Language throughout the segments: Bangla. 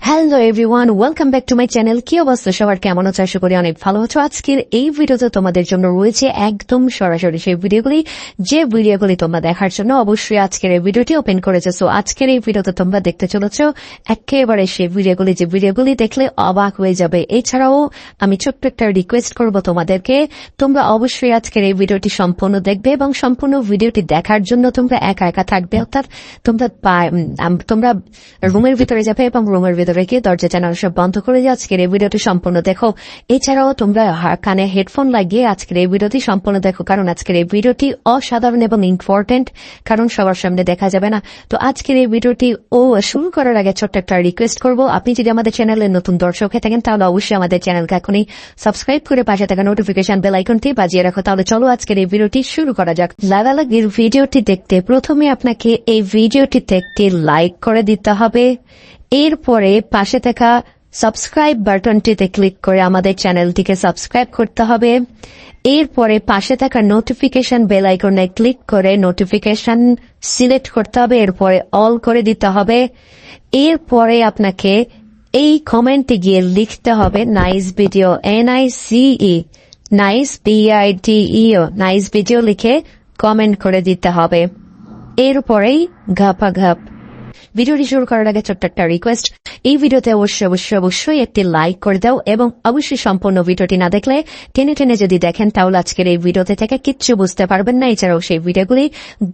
Hello everyone, welcome back to my channel. কি অবস্থা সবার, কেমন আছো? আশা করি অনেক ভালো আছো। আজকের এই ভিডিওতে তোমাদের জন্য রয়েছে একদম সরাসরি সেই ভিডিওগুলি, যে ভিডিওগুলি তোমরা দেখার জন্য অবশ্যই আজকের এই ভিডিওটি ওপেন করেছে। সো আজকের এই ভিডিওতে তোমরা দেখতে চলেছ একেবারে সেই ভিডিওগুলি, যে ভিডিওগুলি দেখলে অবাক হয়ে যাবে। এছাড়াও আমি ছোট্ট একটা রিকোয়েস্ট করবো তোমাদেরকে, তোমরা অবশ্যই আজকের এই ভিডিওটি সম্পূর্ণ দেখবে এবং সম্পূর্ণ ভিডিওটি দেখার জন্য তোমরা একা একা থাকবে, অর্থাৎ তোমরা রুমের ভিতরে যাবে এবং রুমের ভিতরে গিয়ে দরজা জানালা সব বন্ধ করে দিয়ে আজকের এই ভিডিওটি সম্পূর্ণ দেখো। এছাড়াও তোমরা কানে হেডফোন লাগিয়ে আজকের এই ভিডিওটি সম্পূর্ণ দেখো, কারণ আজকের এই ভিডিওটি অসাধারণ এবং ইম্পর্টেন্ট, কারণ সবার সামনে দেখা যাবে না। তো আজকের এই ভিডিওটি শুরু করার আগে ছোট্ট একটা রিকোয়েস্ট করবো, আপনি যদি আমাদের চ্যানেলের নতুন দর্শক হয়ে থাকেন তাহলে অবশ্যই আমাদের চ্যানেলকে এখনই সাবস্ক্রাইব করে পাশে থাকা নোটিফিকেশন বেল আইকনটি বাজিয়ে রাখো। তাহলে চলো আজকের এই ভিডিওটি শুরু করা যাক। লাগালাগির ভিডিওটি দেখতে প্রথমে আপনাকে এই ভিডিওটিতে একটি লাইক করে দিতে হবে, এরপরে পাশে থাকা সাবস্ক্রাইব বাটনটিতে ক্লিক করে আমাদের চ্যানেলটিকে সাবস্ক্রাইব করতে হবে। এরপরে পাশে থাকা নোটিফিকেশন বেল আইকনে ক্লিক করে নোটিফিকেশন সিলেক্ট করতে হবে, এরপরে অল করে দিতে হবে। এরপরে আপনাকে এই কমেন্টে গিয়ে লিখতে হবে nice video, NICE, nice BIDEO, nice video লিখে কমেন্ট করে দিতে হবে। এরপরেই ঘাপাঘাপ। ভিডিওটি শুরু করার আগে ছোট্ট একটা রিকোয়েস্ট, এই ভিডিওতে অবশ্যই একটি লাইক করে দাও এবং অবশ্যই সম্পূর্ণ ভিডিওটি না দেখলে টেনে টেনে যদি দেখেন তাহলে আজকের এই ভিডিওতে থেকে কিচ্ছু বুঝতে পারবেন না, এছাড়াও সেই ভিডিওগুলি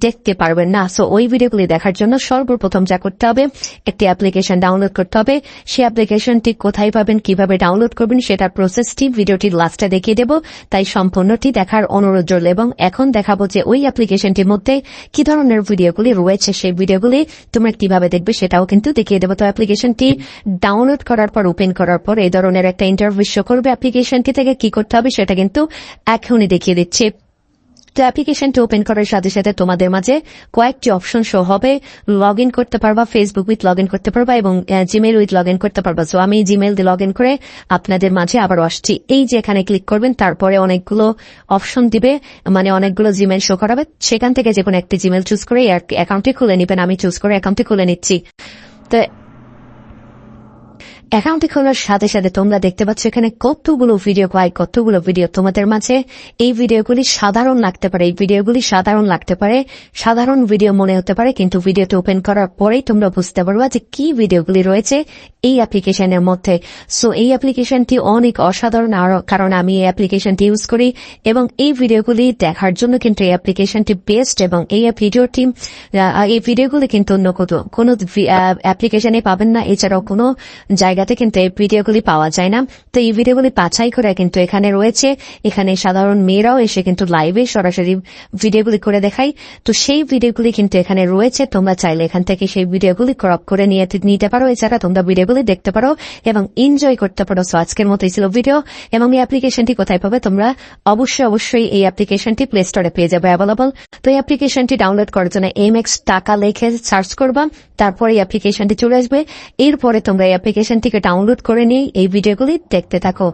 দেখতে পারবেন না। সো ওই ভিডিওগুলি দেখার জন্য সর্বপ্রথম যা করতে হবে, একটি অ্যাপ্লিকেশন ডাউনলোড করতে হবে। সেই অ্যাপ্লিকেশনটি কোথায় পাবেন, কিভাবে ডাউনলোড করবেন সেটার প্রসেসটি ভিডিওটির লাস্টে দেখিয়ে দেব, তাই সম্পূর্ণটি দেখার অনুরোধ রইল। এবং এখন দেখাবো যে ওই অ্যাপ্লিকেশনটির মধ্যে কি ধরনের ভিডিওগুলি রয়েছে, সেই ভিডিওগুলি তোমরা কিভাবে দেখবে সেটাও কিন্তু দেখিয়ে দেবো। তো অ্যাপ্লিকেশনটি ডাউনলোড করার পর ওপেন করার পর এই ধরনের একটা ইন্টারভিউ শো করবে। অ্যাপ্লিকেশনটি থেকে কি করতে হবে সেটা কিন্তু এখনই দেখিয়ে দিচ্ছি। তো অ্যাপ্লিকেশনটি ওপেন করার সাথে সাথে তোমাদের মাঝে কয়েকটি অপশন শো হবে। লগ ইন করতে পারবা, ফেসবুক উইথ লগ ইন করতে পারবা এবং জিমেল উইথ লগ ইন করতে পারবা। সো আমি জিমেল দিয়ে লগ ইন করে আপনাদের মাঝে আবার আসছি। এই যে এখানে ক্লিক করবেন, তারপরে অনেকগুলো অপশন দিবে, মানে অনেকগুলো জিমেল শো করাবে, সেখান থেকে যে কোনো একটি জিমেল চুজ করে অ্যাকাউন্টটি খুলে নেবেন। আমি চুজ করে অ্যাকাউন্টটি খুলে নিচ্ছি। তো অ্যাকাউন্টটি খোলার সাথে সাথে তোমরা দেখতে পাচ্ছ এখানে কতগুলো ভিডিও তোমাদের মাঝে। এই ভিডিওগুলি সাধারণ লাগতে পারে, সাধারণ ভিডিও মনে হতে পারে, কিন্তু ভিডিওটি ওপেন করার পরেই তোমরা বুঝতে পারবা যে কি ভিডিওগুলি রয়েছে এই অ্যাপ্লিকেশনের মধ্যে। সো এই অ্যাপ্লিকেশনটি অনেক অসাধারণ, কারণ আমি এই অ্যাপ্লিকেশনটি ইউজ করি এবং এই ভিডিওগুলি দেখার জন্য কিন্তু এই অ্যাপ্লিকেশনটি বেস্ট। এবং এই ভিডিওগুলি কিন্তু অন্য কোনো অ্যাপ্লিকেশনে পাবেন না, এছাড়াও কোনো জায়গাতে কিন্তু এই ভিডিওগুলি পাওয়া যায় না। তো এই ভিডিওগুলি বাছাই করে কিন্তু এখানে রয়েছে। এখানে সাধারণ মেয়েরাও এসে কিন্তু লাইভে সরাসরি ভিডিওগুলি করে দেখায়। তো সেই ভিডিওগুলি কিন্তু এখানে রয়েছে, তোমরা চাইলে এখান থেকে সেই ভিডিওগুলি ক্রপ করে নিতে পারো। এছাড়া তোমরা ভিডিওগুলি দেখতে পারো এবং এনজয় করতে পারো। সো আজকের মতো ছিল ভিডিও। এবং এই অ্যাপ্লিকেশনটি কোথায় পাবে, তোমরা অবশ্যই এই অ্যাপ্লিকেশনটি প্লে স্টোরে পেয়ে যাবে অ্যাভেলেবল। তো এই অ্যাপ্লিকেশনটি ডাউনলোড করার জন্য MX টাকা লিখে সার্চ করবা, তারপরে এই অ্যাপ্লিকেশনটি চলে আসবে। এরপরে তোমরা এই অ্যাপ্লিকেশনটিকে ডাউনলোড করে নিয়ে এই ভিডিওগুলি দেখতে থাকো।